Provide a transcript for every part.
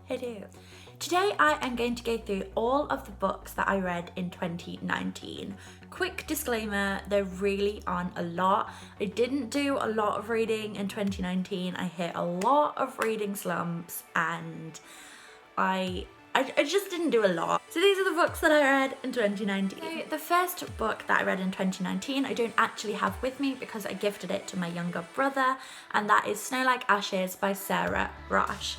Hello. Today I am going to go through all of the books that I read in 2019. Quick disclaimer, there really aren't a lot. I didn't do a lot of reading in 2019. I hit a lot of reading slumps and I just didn't do a lot. So these are the books that I read in 2019. So the first book that I read in 2019 I don't actually have with me because I gifted it to my younger brother, and that is Snow Like Ashes by Sarah Rush.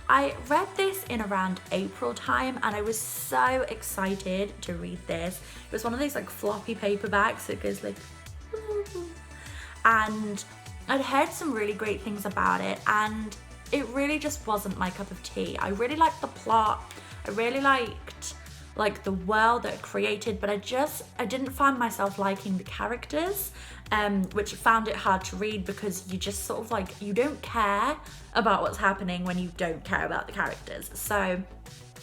I read this in around April time and I was so excited to read this. It was one of those like floppy paperbacks that goes like and I'd heard some really great things about it and it really just wasn't my cup of tea. I really liked the plot, I really liked like the world that it created, but I didn't find myself liking the characters, which found it hard to read because you just sort of like, you don't care about what's happening when you don't care about the characters. So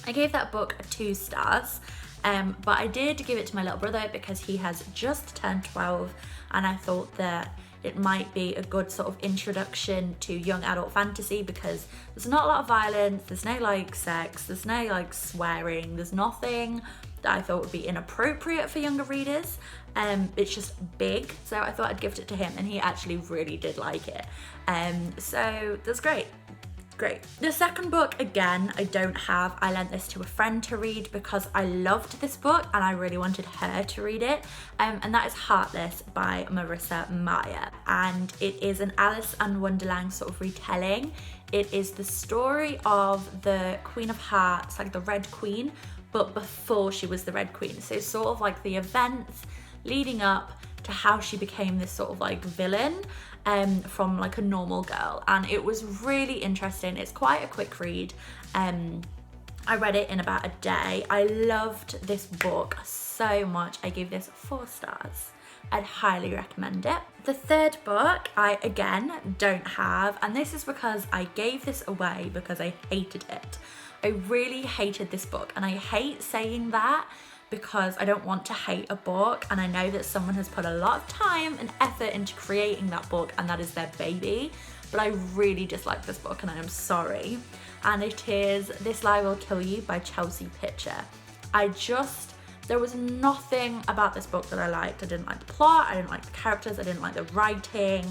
I gave that book 2 stars, but I did give it to my little brother because he has just turned 12 and I thought that it might be a good sort of introduction to young adult fantasy because there's not a lot of violence, there's no like sex, there's no like swearing, there's nothing that I thought would be inappropriate for younger readers. It's just big, so I thought I'd gift it to him and he actually really did like it. So that's great. Great. The second book, again, I don't have. I lent this to a friend to read because I loved this book and I really wanted her to read it. And that is Heartless by Marissa Meyer. And it is an Alice in Wonderland sort of retelling. It is the story of the Queen of Hearts, like the Red Queen, but before she was the Red Queen. So sort of like the events leading up to how she became this sort of like villain from like a normal girl, and it was really interesting. It's quite a quick read. I read it in about a day. I loved this book so much. I gave this 4 stars. I'd highly recommend it. The third book I again don't have, and this is because I gave this away because I hated it. I really hated this book, and I hate saying that because I don't want to hate a book, and I know that someone has put a lot of time and effort into creating that book and that is their baby, but I really dislike this book and I am sorry. And it is This Lie Will Kill You by Chelsea Pitcher. There was nothing about this book that I liked. I didn't like the plot, I didn't like the characters, I didn't like the writing,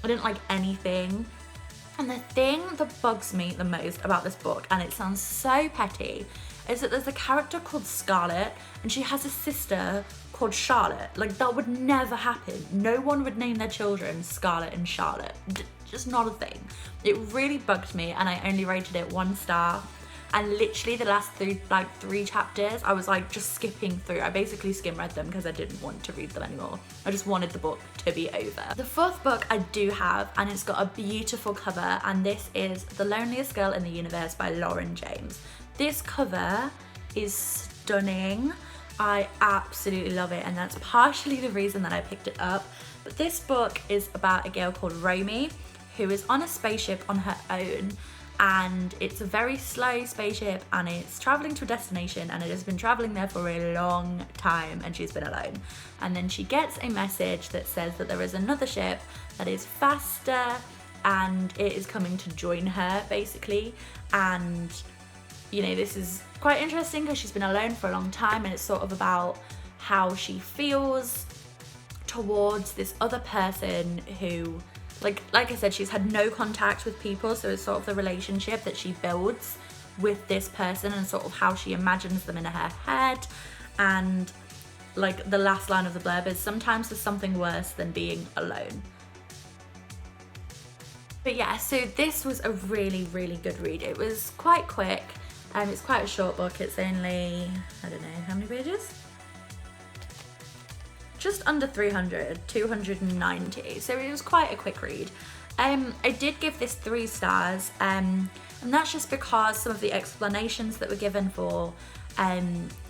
I didn't like anything. And the thing that bugs me the most about this book, and it sounds so petty, is that there's a character called Scarlett and she has a sister called Charlotte. Like, that would never happen. No one would name their children Scarlett and Charlotte. Just not a thing. It really bugged me and I only rated it 1 star. And literally the last 3 chapters, I was like just skipping through. I basically skim read them because I didn't want to read them anymore. I just wanted the book to be over. The 4th book I do have, and it's got a beautiful cover, and this is The Loneliest Girl in the Universe by Lauren James. This cover is stunning. I absolutely love it, and that's partially the reason that I picked it up. But this book is about a girl called Romy who is on a spaceship on her own, and it's a very slow spaceship and it's traveling to a destination, and it has been traveling there for a long time and she's been alone. And then she gets a message that says that there is another ship that is faster and it is coming to join her basically. And you know, this is quite interesting because she's been alone for a long time, and it's sort of about how she feels towards this other person who, like I said, she's had no contact with people, so it's sort of the relationship that she builds with this person and sort of how she imagines them in her head. And like the last line of the blurb is, sometimes there's something worse than being alone. But yeah, so this was a really, really good read. It was quite quick. It's quite a short book. It's only, I don't know, how many pages? Just under 300, 290. So it was quite a quick read. I did give this 3 stars, and that's just because some of the explanations that were given for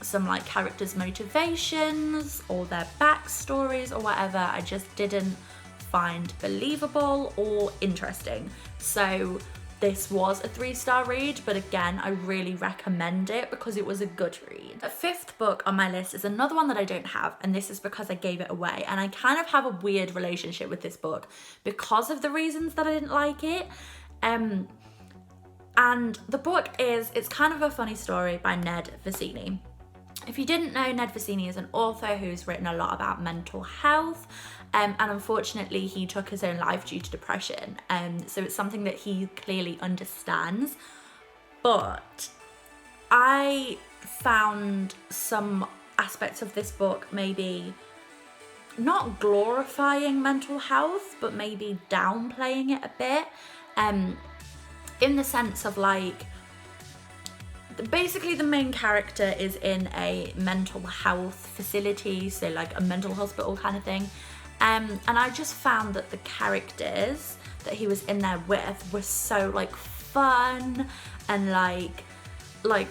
some like characters' motivations or their backstories or whatever, I just didn't find believable or interesting. So this was a 3-star read, but again, I really recommend it because it was a good read. The 5th book on my list is another one that I don't have, and this is because I gave it away. And I kind of have a weird relationship with this book because of the reasons that I didn't like it. And And the book it's kind of a funny story by Ned Vizzini. If you didn't know, Ned Vizzini is an author who's written a lot about mental health, and unfortunately he took his own life due to depression, so it's something that he clearly understands. But I found some aspects of this book maybe not glorifying mental health, but maybe downplaying it a bit, in the sense of like, basically the main character is in a mental health facility, so like a mental hospital kind of thing, and I just found that the characters that he was in there with were so like fun, and like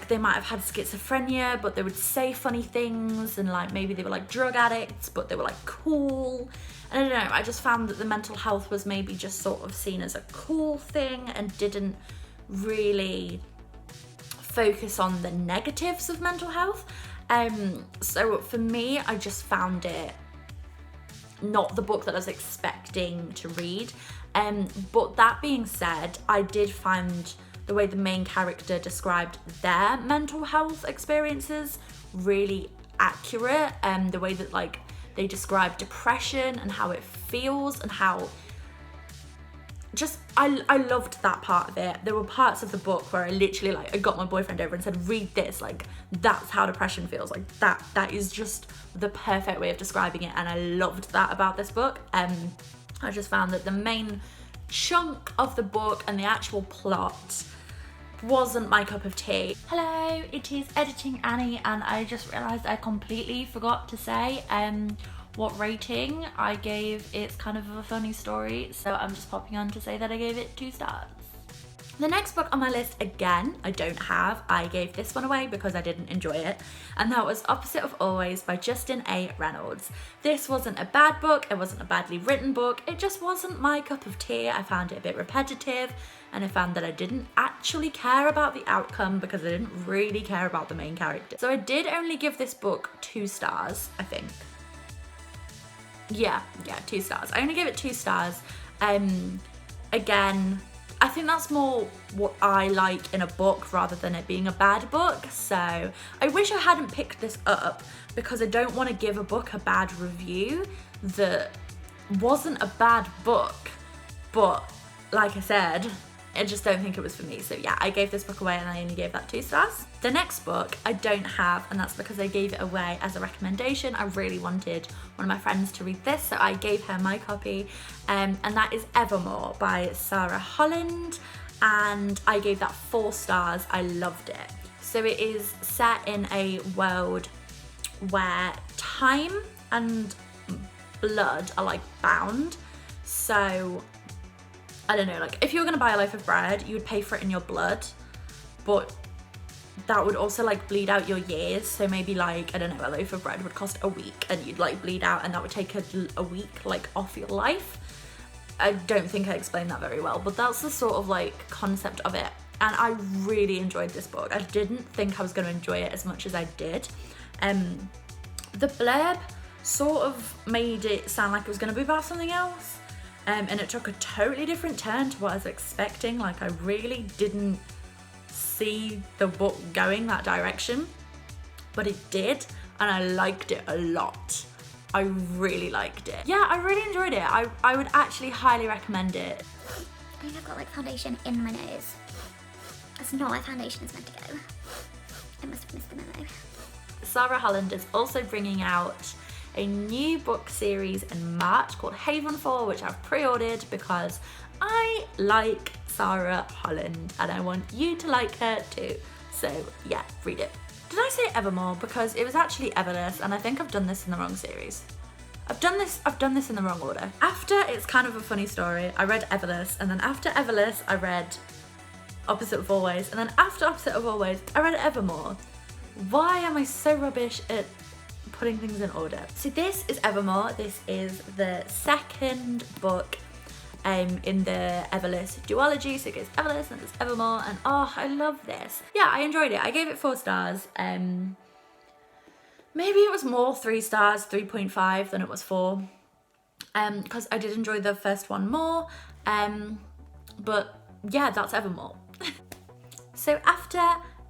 they might have had schizophrenia, but they would say funny things, and like maybe they were like drug addicts, but they were like cool. And I don't know, I just found that the mental health was maybe just sort of seen as a cool thing and didn't really focus on the negatives of mental health. So for me, I just found it not the book that I was expecting to read. But that being said, I did find the way the main character described their mental health experiences really accurate, the way that like they described depression and how it feels, and how just I loved that part of it. There were parts of the book where I literally like I got my boyfriend over and said, read this, like that's how depression feels, like that is just the perfect way of describing it, and I loved that about this book. I just found that the main chunk of the book and the actual plot wasn't my cup of tea. Hello, it is Editing Annie, and I just realised I completely forgot to say what rating I gave It's Kind of a Funny Story, so I'm just popping on to say that I gave it 2 stars. The next book on my list, again, I gave this one away because I didn't enjoy it, and that was Opposite of Always by Justin A. Reynolds. This wasn't a bad book, it wasn't a badly written book, it just wasn't my cup of tea. I found it a bit repetitive, and I found that I didn't actually care about the outcome because I didn't really care about the main character. So I did only give this book 2 stars, I think. Yeah, 2 stars. I only gave it 2 stars. Again, I think that's more what I like in a book rather than it being a bad book. So I wish I hadn't picked this up because I don't want to give a book a bad review that wasn't a bad book, but like I said, I just don't think it was for me. So yeah, I gave this book away and I only gave that 2 stars. The next book I don't have, and that's because I gave it away as a recommendation. I really wanted one of my friends to read this, so I gave her my copy, and that is Evermore by Sarah Holland, and I gave that 4 stars. I loved it. So it is set in a world where time and blood are like bound. So I don't know, like if you were gonna buy a loaf of bread, you would pay for it in your blood, but that would also like bleed out your years. So maybe like, I don't know, a loaf of bread would cost a week and you'd like bleed out, and that would take a week like off your life. I don't think I explained that very well, but that's the sort of like concept of it. And I really enjoyed this book. I didn't think I was gonna enjoy it as much as I did. The blurb sort of made it sound like it was gonna be about something else. And it took a totally different turn to what I was expecting. Like I really didn't see the book going that direction, but it did, and I liked it a lot. I really liked it. Yeah, I really enjoyed it. I would actually highly recommend it. I think I've got like foundation in my nose. That's not where foundation is meant to go. I must have missed the memo. Sarah Holland is also bringing out a new book series in March called Havenfall, which I've pre-ordered because I like Sarah Holland and I want you to like her too. So yeah, read it. Did I say Evermore? Because it was actually Everless, and I think I've done this in the wrong series. I've done this in the wrong order. After It's Kind of a Funny Story, I read Everless, and then after Everless, I read Opposite of Always, and then after Opposite of Always, I read Evermore. Why am I so rubbish at putting things in order? So this is Evermore. This is the second book in the Everless duology. So it goes Everless and it's Evermore, and oh, I love this. Yeah, I enjoyed it. I gave it 4 stars. Maybe it was more 3 stars, 3.5 than it was 4. Because I did enjoy the first one more. But yeah, that's Evermore. So after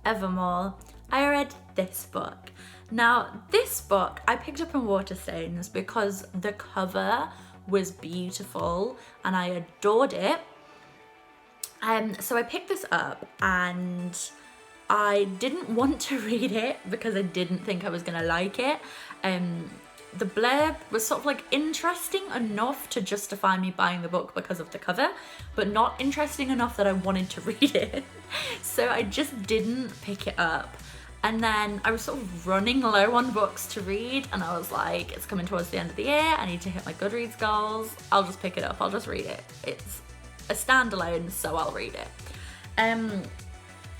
Evermore, I read this book. Now, this book I picked up in Waterstones because the cover was beautiful and I adored it. So I picked this up and I didn't want to read it because I didn't think I was gonna like it. The blurb was sort of like interesting enough to justify me buying the book because of the cover, but not interesting enough that I wanted to read it. So I just didn't pick it up. And then I was sort of running low on books to read, and I was like, it's coming towards the end of the year, I need to hit my Goodreads goals, I'll just pick it up, I'll just read it. It's a standalone, so I'll read it.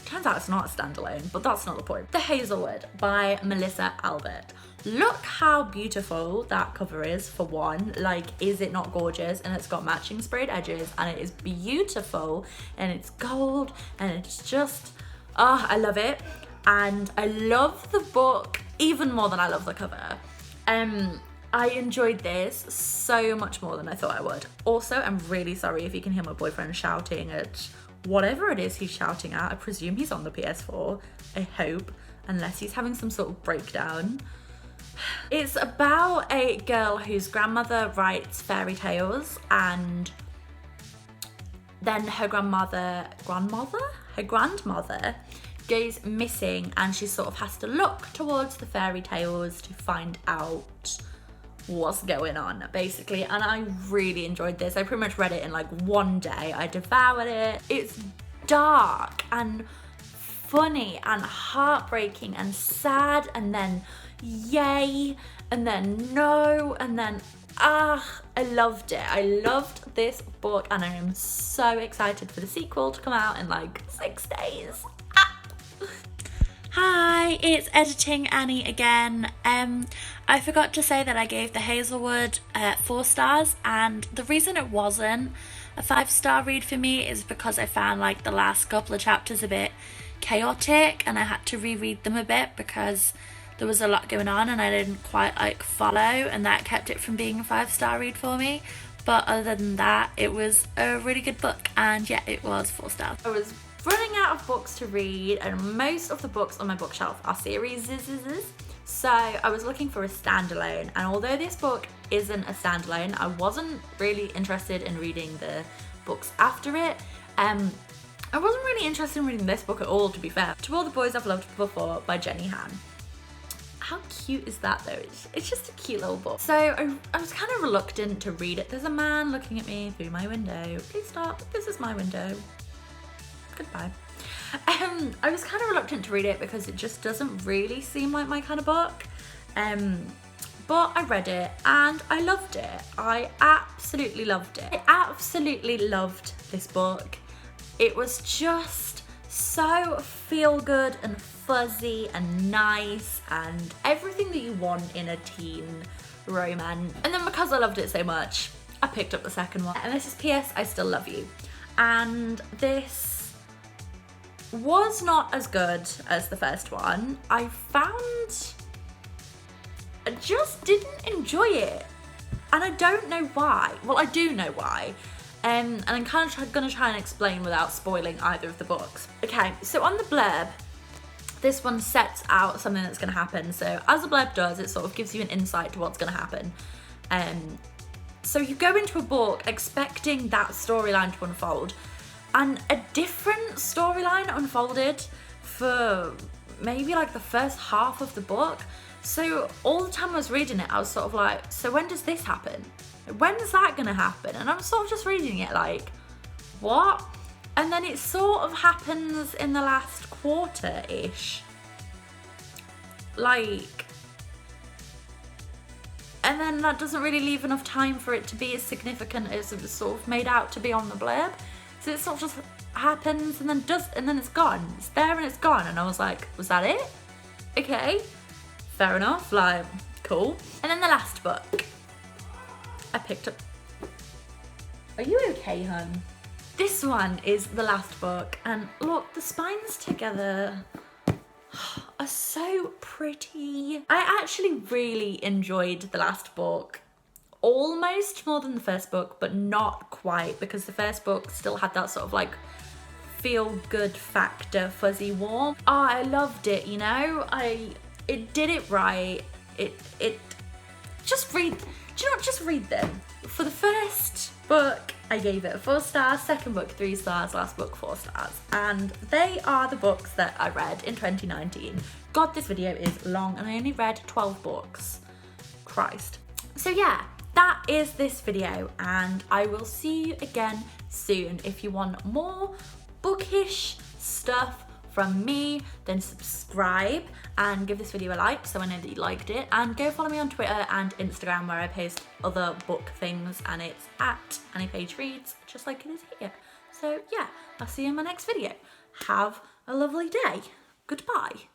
Turns out it's not a standalone, but that's not the point. The Hazelwood by Melissa Albert. Look how beautiful that cover is, for one. Like, is it not gorgeous? And it's got matching sprayed edges, and it is beautiful, and it's gold, and it's just, I love it. And I love the book even more than I love the cover. I enjoyed this so much more than I thought I would. Also, I'm really sorry if you can hear my boyfriend shouting at whatever it is he's shouting at. I presume he's on the PS4, I hope, unless he's having some sort of breakdown. It's about a girl whose grandmother writes fairy tales, and then her grandmother goes missing, and she sort of has to look towards the fairy tales to find out what's going on, basically. And I really enjoyed this. I pretty much read it in like one day. I devoured it. It's dark and funny and heartbreaking and sad, and then yay, and then no, and then I loved it. I loved this book, and I am so excited for the sequel to come out in like 6 days. Hi, it's Editing Annie again. I forgot to say that I gave The Hazelwood 4 stars, and the reason it wasn't a 5-star read for me is because I found like the last couple of chapters a bit chaotic, and I had to reread them a bit because there was a lot going on and I didn't quite like follow, and that kept it from being a 5-star read for me. But other than that, it was a really good book, and yeah, it was 4 stars. I was running out of books to read, and most of the books on my bookshelf are series. So I was looking for a standalone, and although this book isn't a standalone, I wasn't really interested in reading the books after it. I wasn't really interested in reading this book at all, to be fair. To All the Boys I've Loved Before by Jenny Han. How cute is that though? It's just a cute little book. So I was kind of reluctant to read it. There's a man looking at me through my window. Please stop, this is my window. Goodbye. I was kind of reluctant to read it because it just doesn't really seem like my kind of book. But I read it and I loved it. I absolutely loved it. I absolutely loved this book. It was just so feel good and fuzzy and nice and everything that you want in a teen romance. And then because I loved it so much, I picked up the second one. And this is P.S. I Still Love You. And this was not as good as the first one. I just didn't enjoy it, and I don't know why. Well, I do know why, and I'm kind of gonna try and explain without spoiling either of the books. Okay, so on the blurb, this one sets out something that's gonna happen. So as the blurb does, it sort of gives you an insight to what's gonna happen. So you go into a book expecting that storyline to unfold, and a different storyline unfolded for maybe like the first half of the book. So all the time I was reading it, I was sort of like, so when does this happen? When's that gonna happen? And I'm sort of just reading it like, what? And then it sort of happens in the last quarter-ish. Like, and then that doesn't really leave enough time for it to be as significant as it was sort of made out to be on the blurb. So it sort of just happens and then it's gone. It's there and it's gone. And I was like, was that it? Okay, fair enough, like, cool. And then the last book I picked up. Are you okay, hun? This one is the last book, and look, the spines together are so pretty. I actually really enjoyed the last book. Almost more than the first book, but not quite, because the first book still had that sort of like feel good factor fuzzy warm. Oh, I loved it, you know? It did it right. It just read, do you know what, just read them. For the first book, I gave it 4 stars, second book 3 stars, last book 4 stars. And they are the books that I read in 2019. God, this video is long and I only read 12 books. Christ. So yeah, that is this video and I will see you again soon. If you want more bookish stuff from me, then subscribe and give this video a like so I know that you liked it, and go follow me on Twitter and Instagram where I post other book things, and it's at Annie Page Reads, just like it is here. So yeah, I'll see you in my next video. Have a lovely day. Goodbye.